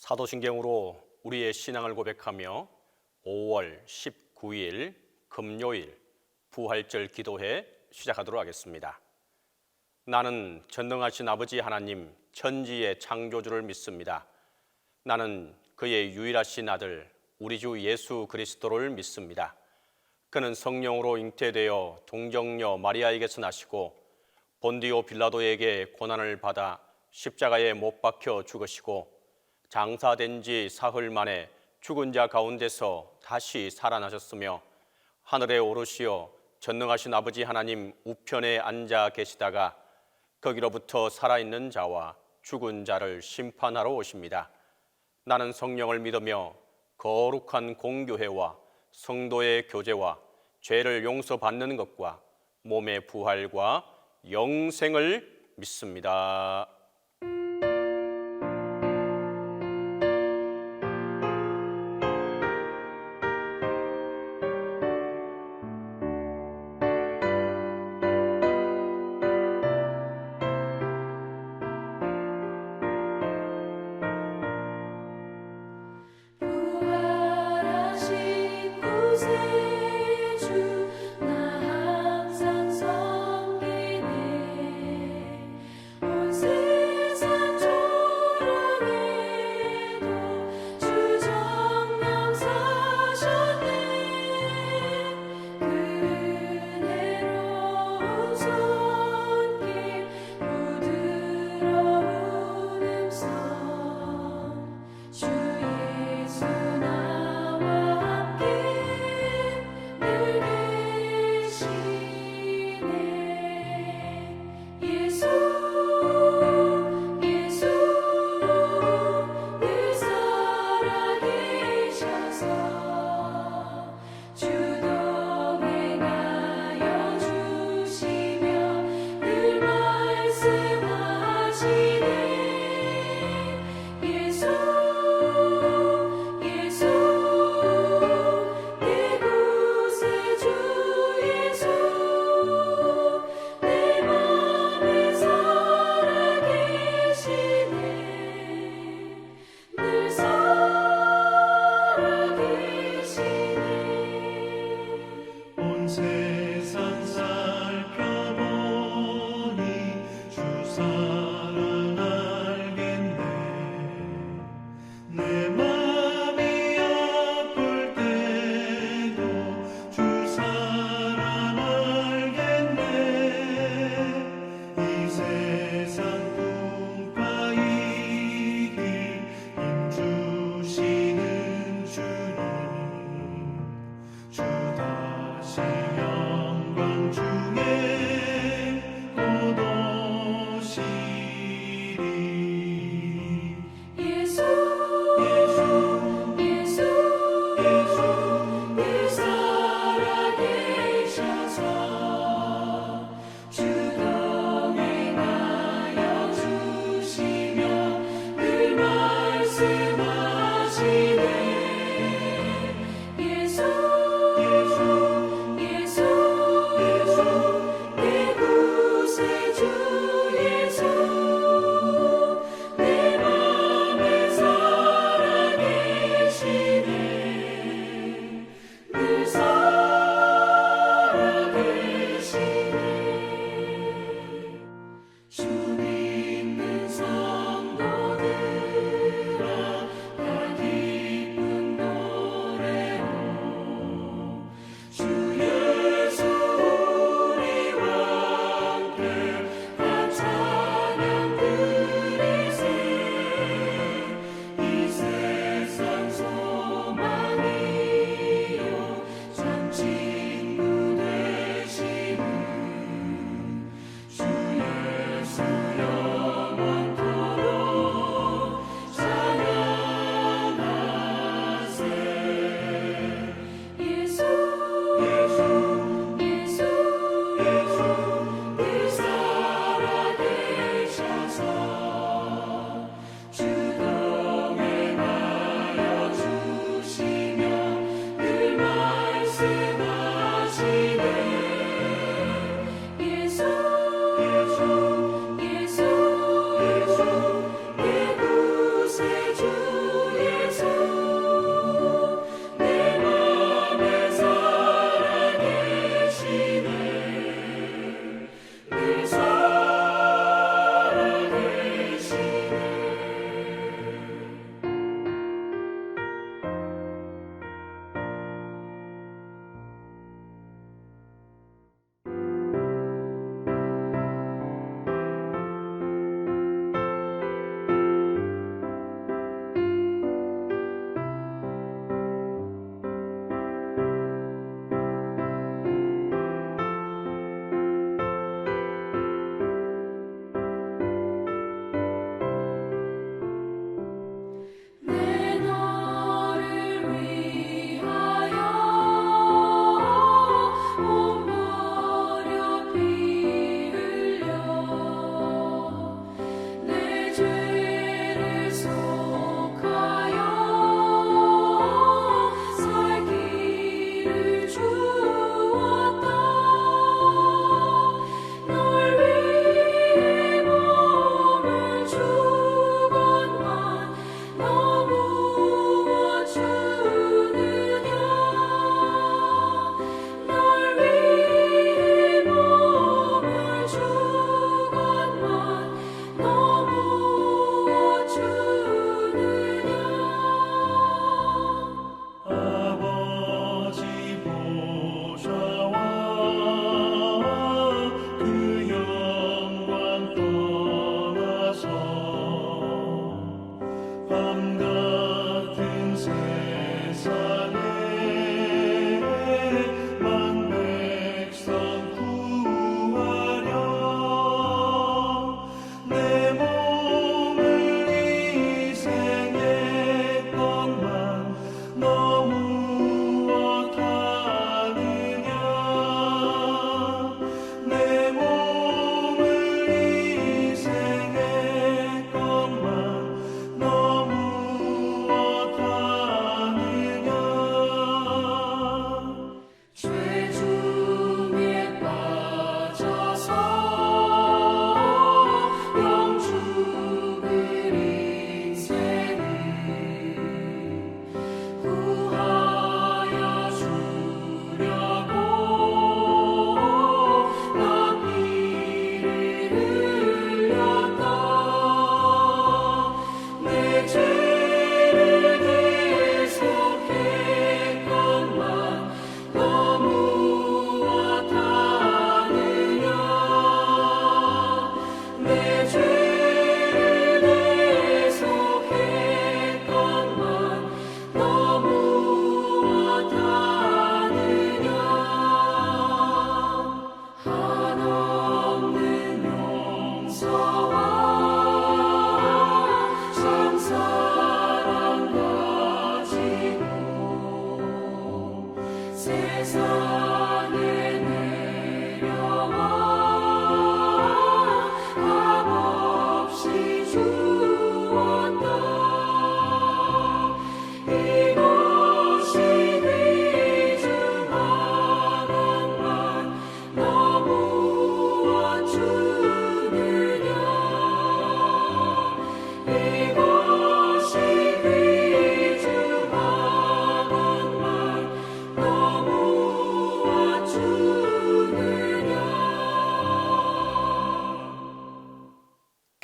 사도신경으로 우리의 신앙을 고백하며 5월 19일 금요일 부활절 기도회 시작하도록 하겠습니다. 나는 전능하신 아버지 하나님 천지의 창조주를 믿습니다. 나는 그의 유일하신 아들 우리 주 예수 그리스도를 믿습니다. 그는 성령으로 잉태되어 동정녀 마리아에게서 나시고 본디오 빌라도에게 고난을 받아 십자가에 못 박혀 죽으시고 장사된 지 사흘 만에 죽은 자 가운데서 다시 살아나셨으며 하늘에 오르시어 전능하신 아버지 하나님 우편에 앉아 계시다가 거기로부터 살아있는 자와 죽은 자를 심판하러 오십니다. 나는 성령을 믿으며 거룩한 공교회와 성도의 교제와 죄를 용서받는 것과 몸의 부활과 영생을 믿습니다. 온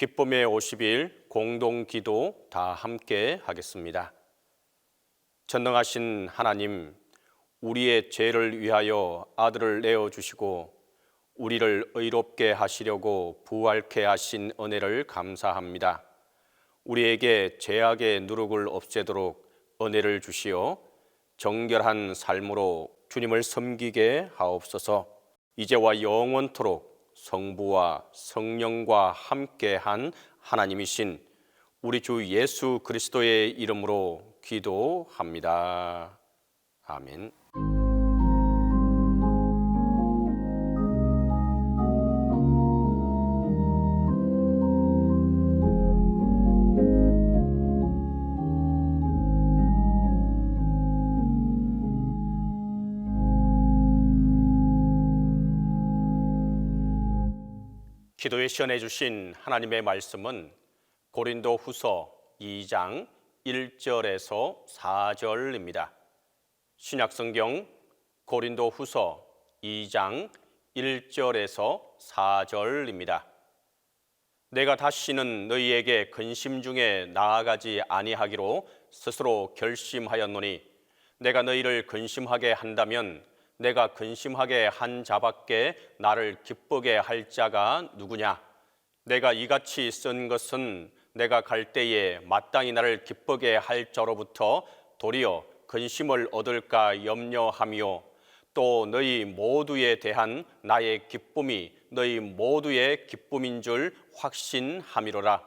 기쁨의 50일 공동기도 다 함께 하겠습니다. 전능하신 하나님, 우리의 죄를 위하여 아들을 내어주시고 우리를 의롭게 하시려고 부활케 하신 은혜를 감사합니다. 우리에게 죄악의 누룩을 없애도록 은혜를 주시어 정결한 삶으로 주님을 섬기게 하옵소서. 이제와 영원토록 성부와 성령과 함께한 하나님이신 우리 주 예수 그리스도의 이름으로 기도합니다. 아멘. 기도에 시연해 주신 하나님의 말씀은 고린도 후서 2장 1절에서 4절입니다. 신약성경 고린도 후서 2장 1절에서 4절입니다. 내가 다시는 너희에게 근심 중에 나아가지 아니하기로 스스로 결심하였노니 내가 너희를 근심하게 한다면 내가 근심하게 한 자밖에 나를 기쁘게 할 자가 누구냐? 내가 이같이 쓴 것은 내가 갈 때에 마땅히 나를 기쁘게 할 자로부터 도리어 근심을 얻을까 염려하며 또 너희 모두에 대한 나의 기쁨이 너희 모두의 기쁨인 줄 확신함이로라.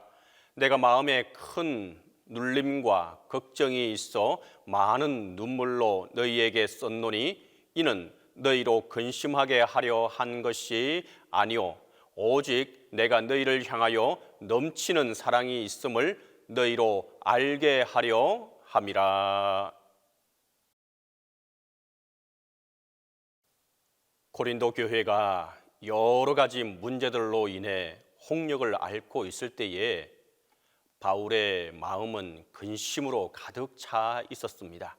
내가 마음에 큰 눌림과 걱정이 있어 많은 눈물로 너희에게 썼노니 이는 너희로 근심하게 하려 한 것이 아니오 오직 내가 너희를 향하여 넘치는 사랑이 있음을 너희로 알게 하려 함이라. 고린도 교회가 여러 가지 문제들로 인해 홍역을 앓고 있을 때에 바울의 마음은 근심으로 가득 차 있었습니다.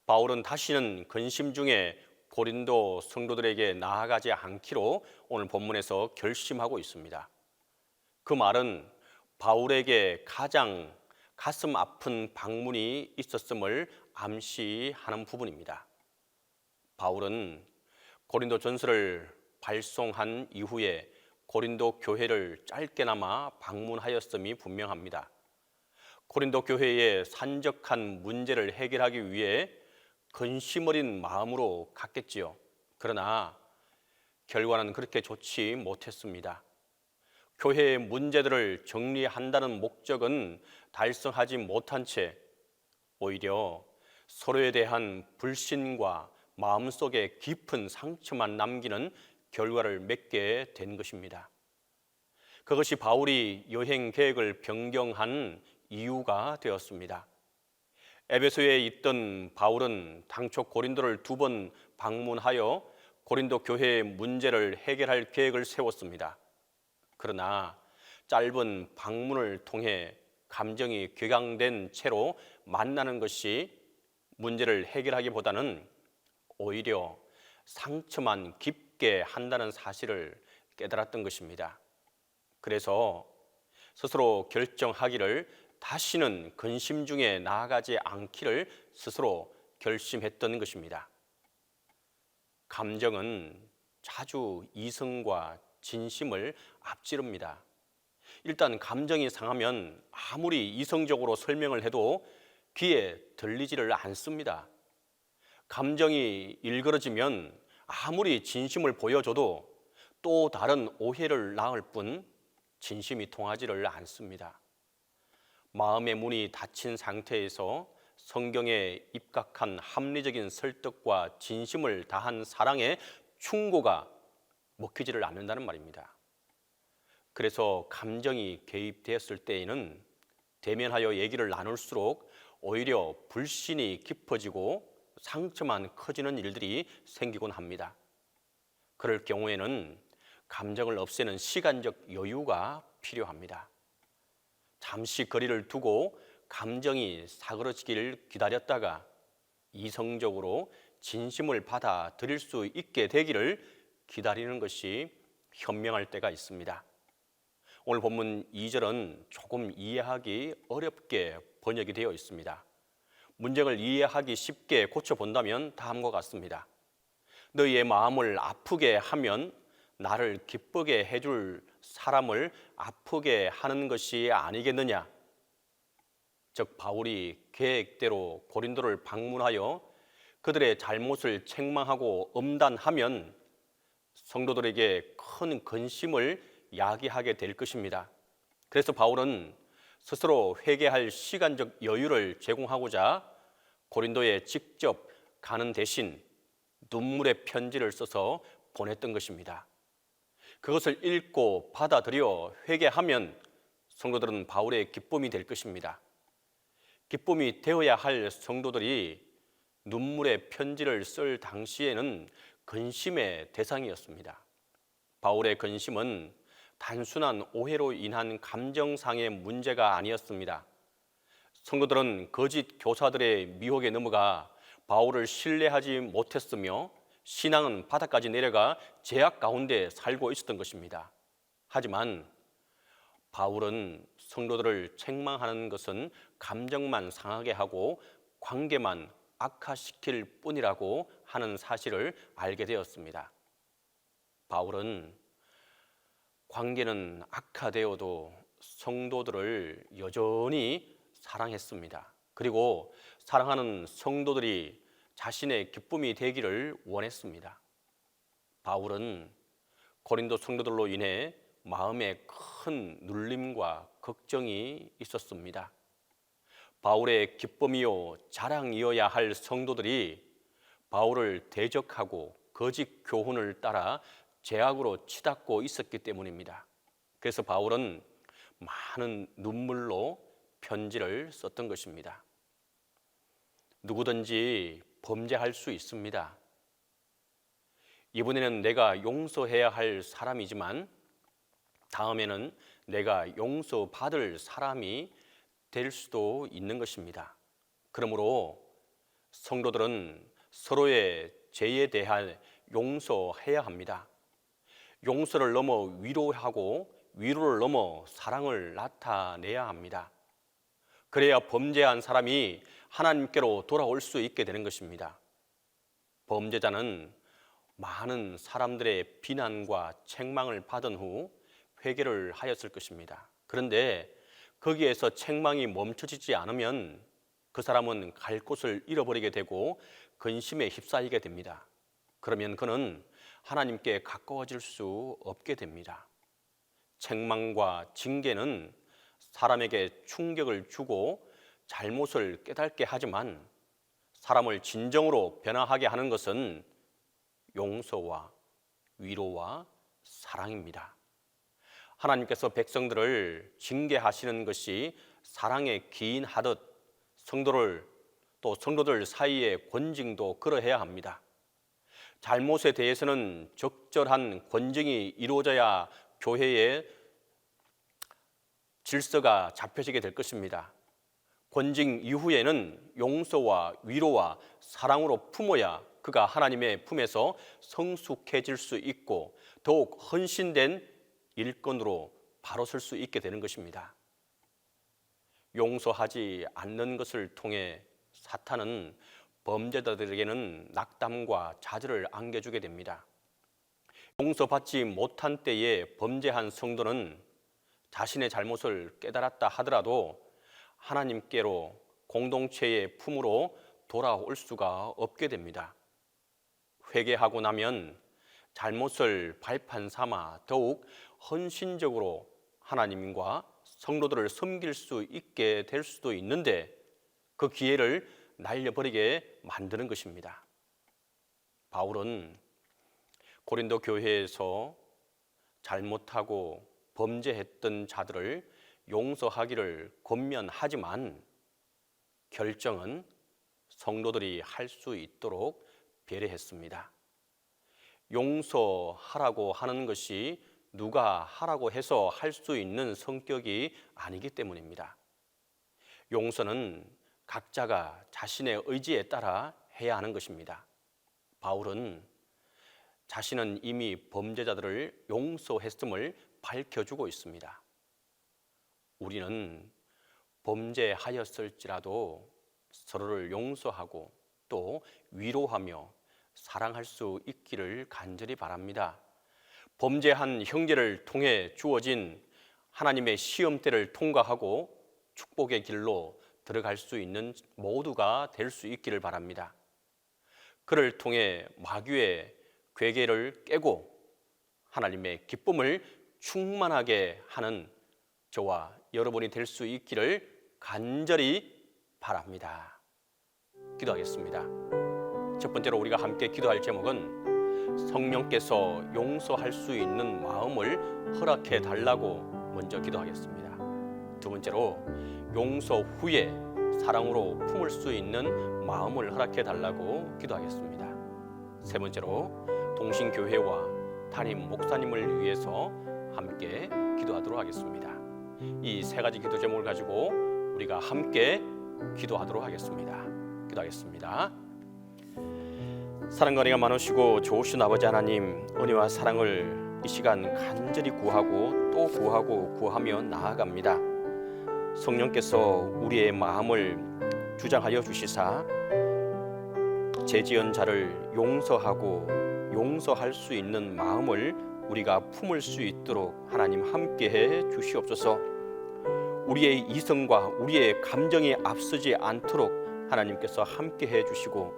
바울은 다시는 근심 중에 고린도 성도들에게 나아가지 않기로 오늘 본문에서 결심하고 있습니다. 그 말은 바울에게 가장 가슴 아픈 방문이 있었음을 암시하는 부분입니다. 바울은 고린도 전서를 발송한 이후에 고린도 교회를 짧게나마 방문하였음이 분명합니다. 고린도 교회의 산적한 문제를 해결하기 위해 근심 어린 마음으로 갔겠지요. 그러나 결과는 그렇게 좋지 못했습니다. 교회의 문제들을 정리한다는 목적은 달성하지 못한 채 오히려 서로에 대한 불신과 마음속에 깊은 상처만 남기는 결과를 맺게 된 것입니다. 그것이 바울이 여행 계획을 변경한 이유가 되었습니다. 에베소에 있던 바울은 당초 고린도를 2번 방문하여 고린도 교회의 문제를 해결할 계획을 세웠습니다. 그러나 짧은 방문을 통해 감정이 격앙된 채로 만나는 것이 문제를 해결하기보다는 오히려 상처만 깊게 한다는 사실을 깨달았던 것입니다. 그래서 스스로 결정하기를 다시는 근심 중에 나아가지 않기를 스스로 결심했던 것입니다. 감정은 자주 이성과 진심을 앞지릅니다. 일단 감정이 상하면 아무리 이성적으로 설명을 해도 귀에 들리지를 않습니다. 감정이 일그러지면 아무리 진심을 보여줘도 또 다른 오해를 낳을 뿐 진심이 통하지를 않습니다. 마음의 문이 닫힌 상태에서 성경에 입각한 합리적인 설득과 진심을 다한 사랑의 충고가 먹히지를 않는다는 말입니다. 그래서 감정이 개입되었을 때에는 대면하여 얘기를 나눌수록 오히려 불신이 깊어지고 상처만 커지는 일들이 생기곤 합니다. 그럴 경우에는 감정을 없애는 시간적 여유가 필요합니다. 잠시 거리를 두고 감정이 사그러지기를 기다렸다가 이성적으로 진심을 받아들일 수 있게 되기를 기다리는 것이 현명할 때가 있습니다. 오늘 본문 2절은 조금 이해하기 어렵게 번역이 되어 있습니다. 문맥을 이해하기 쉽게 고쳐본다면 다음과 같습니다. 너희의 마음을 아프게 하면 나를 기쁘게 해줄 사람을 아프게 하는 것이 아니겠느냐? 즉 바울이 계획대로 고린도를 방문하여 그들의 잘못을 책망하고 엄단하면 성도들에게 큰 근심을 야기하게 될 것입니다. 그래서 바울은 스스로 회개할 시간적 여유를 제공하고자 고린도에 직접 가는 대신 눈물의 편지를 써서 보냈던 것입니다. 그것을 읽고 받아들여 회개하면 성도들은 바울의 기쁨이 될 것입니다. 기쁨이 되어야 할 성도들이 눈물의 편지를 쓸 당시에는 근심의 대상이었습니다. 바울의 근심은 단순한 오해로 인한 감정상의 문제가 아니었습니다. 성도들은 거짓 교사들의 미혹에 넘어가 바울을 신뢰하지 못했으며 신앙은 바닥까지 내려가 죄악 가운데 살고 있었던 것입니다. 하지만 바울은 성도들을 책망하는 것은 감정만 상하게 하고 관계만 악화시킬 뿐이라고 하는 사실을 알게 되었습니다. 바울은 관계는 악화되어도 성도들을 여전히 사랑했습니다. 그리고 사랑하는 성도들이 자신의 기쁨이 되기를 원했습니다. 바울은 고린도 성도들로 인해 마음에 큰 눌림과 걱정이 있었습니다. 바울의 기쁨이요 자랑이어야 할 성도들이 바울을 대적하고 거짓 교훈을 따라 죄악으로 치닫고 있었기 때문입니다. 그래서 바울은 많은 눈물로 편지를 썼던 것입니다. 누구든지 범죄할 수 있습니다. 이번에는 내가 용서해야 할 사람이지만 다음에는 내가 용서받을 사람이 될 수도 있는 것입니다. 그러므로 성도들은 서로의 죄에 대한 용서해야 합니다. 용서를 넘어 위로하고 위로를 넘어 사랑을 나타내야 합니다. 그래야 범죄한 사람이 하나님께로 돌아올 수 있게 되는 것입니다. 범죄자는 많은 사람들의 비난과 책망을 받은 후 회개를 하였을 것입니다. 그런데 거기에서 책망이 멈춰지지 않으면 그 사람은 갈 곳을 잃어버리게 되고 근심에 휩싸이게 됩니다. 그러면 그는 하나님께 가까워질 수 없게 됩니다. 책망과 징계는 사람에게 충격을 주고 잘못을 깨닫게 하지만 사람을 진정으로 변화하게 하는 것은 용서와 위로와 사랑입니다. 하나님께서 백성들을 징계하시는 것이 사랑에 기인하듯 성도들 사이의 권징도 그러해야 합니다. 잘못에 대해서는 적절한 권징이 이루어져야 교회의 질서가 잡혀지게 될 것입니다. 권징 이후에는 용서와 위로와 사랑으로 품어야 그가 하나님의 품에서 성숙해질 수 있고 더욱 헌신된 일꾼으로 바로 설 수 있게 되는 것입니다. 용서하지 않는 것을 통해 사탄은 범죄자들에게는 낙담과 좌절을 안겨주게 됩니다. 용서받지 못한 때에 범죄한 성도는 자신의 잘못을 깨달았다 하더라도 하나님께로 공동체의 품으로 돌아올 수가 없게 됩니다. 회개하고 나면 잘못을 발판 삼아 더욱 헌신적으로 하나님과 성도들을 섬길 수 있게 될 수도 있는데 그 기회를 날려버리게 만드는 것입니다. 바울은 고린도 교회에서 잘못하고 범죄했던 자들을 용서하기를 권면하지만 결정은 성도들이 할 수 있도록 배려했습니다. 용서하라고 하는 것이 누가 하라고 해서 할 수 있는 성격이 아니기 때문입니다. 용서는 각자가 자신의 의지에 따라 해야 하는 것입니다. 바울은 자신은 이미 범죄자들을 용서했음을 밝혀주고 있습니다. 우리는 범죄하였을지라도 서로를 용서하고 또 위로하며 사랑할 수 있기를 간절히 바랍니다. 범죄한 형제를 통해 주어진 하나님의 시험대를 통과하고 축복의 길로 들어갈 수 있는 모두가 될 수 있기를 바랍니다. 그를 통해 마귀의 괴계를 깨고 하나님의 기쁨을 충만하게 하는 저와 여러분이 될 수 있기를 간절히 바랍니다. 기도하겠습니다. 첫 번째로 우리가 함께 기도할 제목은 성령께서 용서할 수 있는 마음을 허락해 달라고 먼저 기도하겠습니다. 두 번째로 용서 후에 사랑으로 품을 수 있는 마음을 허락해 달라고 기도하겠습니다. 세 번째로 동신교회와 담임 목사님을 위해서 함께 기도하도록 하겠습니다. 이 세 가지 기도 제목을 가지고 우리가 함께 기도하도록 하겠습니다. 기도하겠습니다. 사랑과 은혜가 많으시고 좋으신 아버지 하나님, 은혜와 사랑을 이 시간 간절히 구하고 또 구하며 나아갑니다. 성령께서 우리의 마음을 주장하여 주시사 죄지은 자를 용서하고 용서할 수 있는 마음을 우리가 품을 수 있도록 하나님 함께해 주시옵소서. 우리의 이성과 우리의 감정이 앞서지 않도록 하나님께서 함께해 주시고,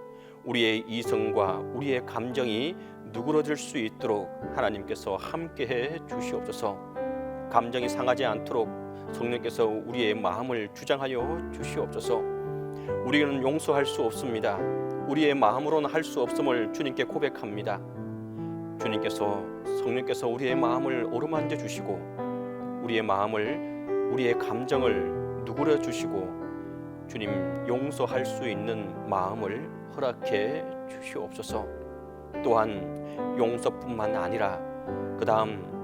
우리의 이성과 우리의 감정이 누그러질 수 있도록 하나님께서 함께해 주시옵소서. 감정이 상하지 않도록 성령께서 우리의 마음을 주장하여 주시옵소서. 우리는 용서할 수 없습니다. 우리의 마음으로는 할 수 없음을 주님께 고백합니다. 주님께서, 성령께서 우리의 마음을 어루만져 주시고 우리의 마음을, 우리의 감정을 누그러 주시고 주님 용서할 수 있는 마음을 허락해 주시옵소서. 또한 용서뿐만 아니라 그 다음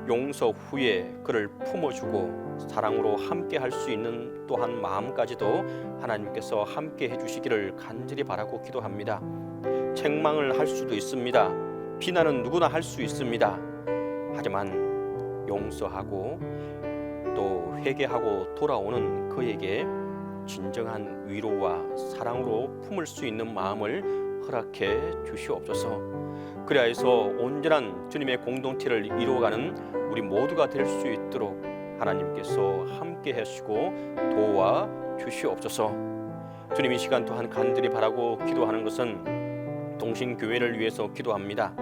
용서 후에 그를 품어주고 사랑으로 함께 할 수 있는 또한 마음까지도 하나님께서 함께 해주시기를 간절히 바라고 기도합니다. 책망을 할 수도 있습니다. 비난은 누구나 할 수 있습니다. 하지만 용서하고 또 회개하고 돌아오는 그에게 진정한 위로와 사랑으로 품을 수 있는 마음을 허락해 주시옵소서. 그래야 해서 온전한 주님의 공동체를 이루어가는 우리 모두가 될 수 있도록 하나님께서 함께 하시고 도와 주시옵소서. 주님, 이 시간 또한 간절히 바라고 기도하는 것은 동신교회를 위해서 기도합니다.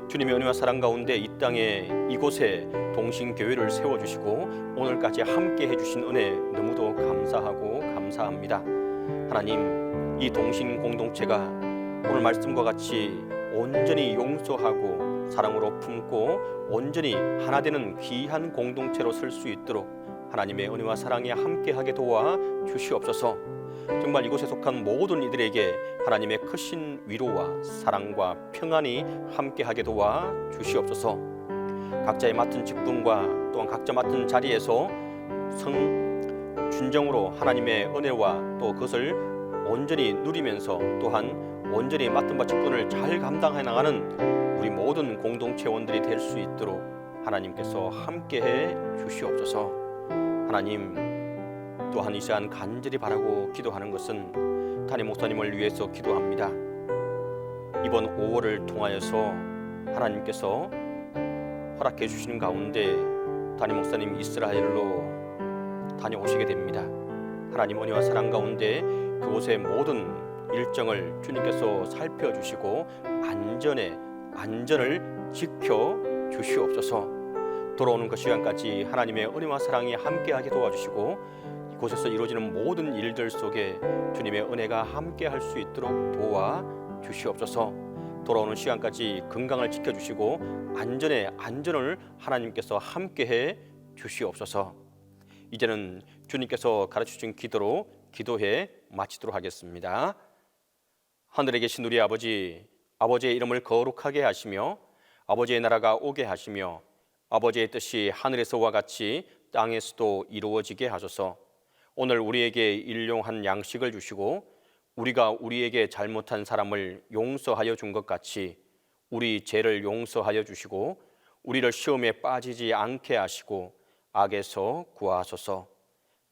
주님의 은혜와 사랑 가운데 이 땅에 이곳에 동신교회를 세워주시고 오늘까지 함께 해주신 은혜 너무도 감사하고 감사합니다. 하나님, 이 동신 공동체가 오늘 말씀과 같이 온전히 용서하고 사랑으로 품고 온전히 하나 되는 귀한 공동체로 설 수 있도록 하나님의 은혜와 사랑에 함께하게 도와 주시옵소서. 정말 이곳에 속한 모든 이들에게 하나님의 크신 위로와 사랑과 평안이 함께하게 도와 주시옵소서. 각자의 맡은 직분과 또한 각자 맡은 자리에서 준정으로 하나님의 은혜와 또 그것을 온전히 누리면서 또한 온전히 맡은 바 직분을 잘 감당해 나가는 우리 모든 공동체원들이 될 수 있도록 하나님께서 함께해 주시옵소서. 하나님, 또한 이 시간 간절히 바라고 기도하는 것은 담임 목사님을 위해서 기도합니다. 이번 5월을 통하여서 하나님께서 허락해 주시는 가운데 담임 목사님 이스라엘로 다녀오시게 됩니다. 하나님 은혜와 사랑 가운데 그곳의 모든 일정을 주님께서 살펴주시고 안전을 지켜 주시옵소서. 돌아오는 그 시간까지 하나님의 은혜와 사랑이 함께하게 도와주시고 이곳에서 이루어지는 모든 일들 속에 주님의 은혜가 함께할 수 있도록 도와 주시옵소서. 돌아오는 시간까지 건강을 지켜주시고 안전을 하나님께서 함께해 주시옵소서. 이제는 주님께서 가르쳐주신 기도로 기도해 마치도록 하겠습니다. 하늘에 계신 우리 아버지, 아버지의 이름을 거룩하게 하시며 아버지의 나라가 오게 하시며 아버지의 뜻이 하늘에서와 같이 땅에서도 이루어지게 하소서. 오늘 우리에게 일용할 양식을 주시고 우리가 우리에게 잘못한 사람을 용서하여 준 것 같이 우리 죄를 용서하여 주시고 우리를 시험에 빠지지 않게 하시고 악에서 구하소서.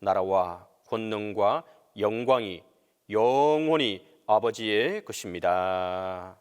나라와 권능과 영광이 영원히 아버지의 것입니다.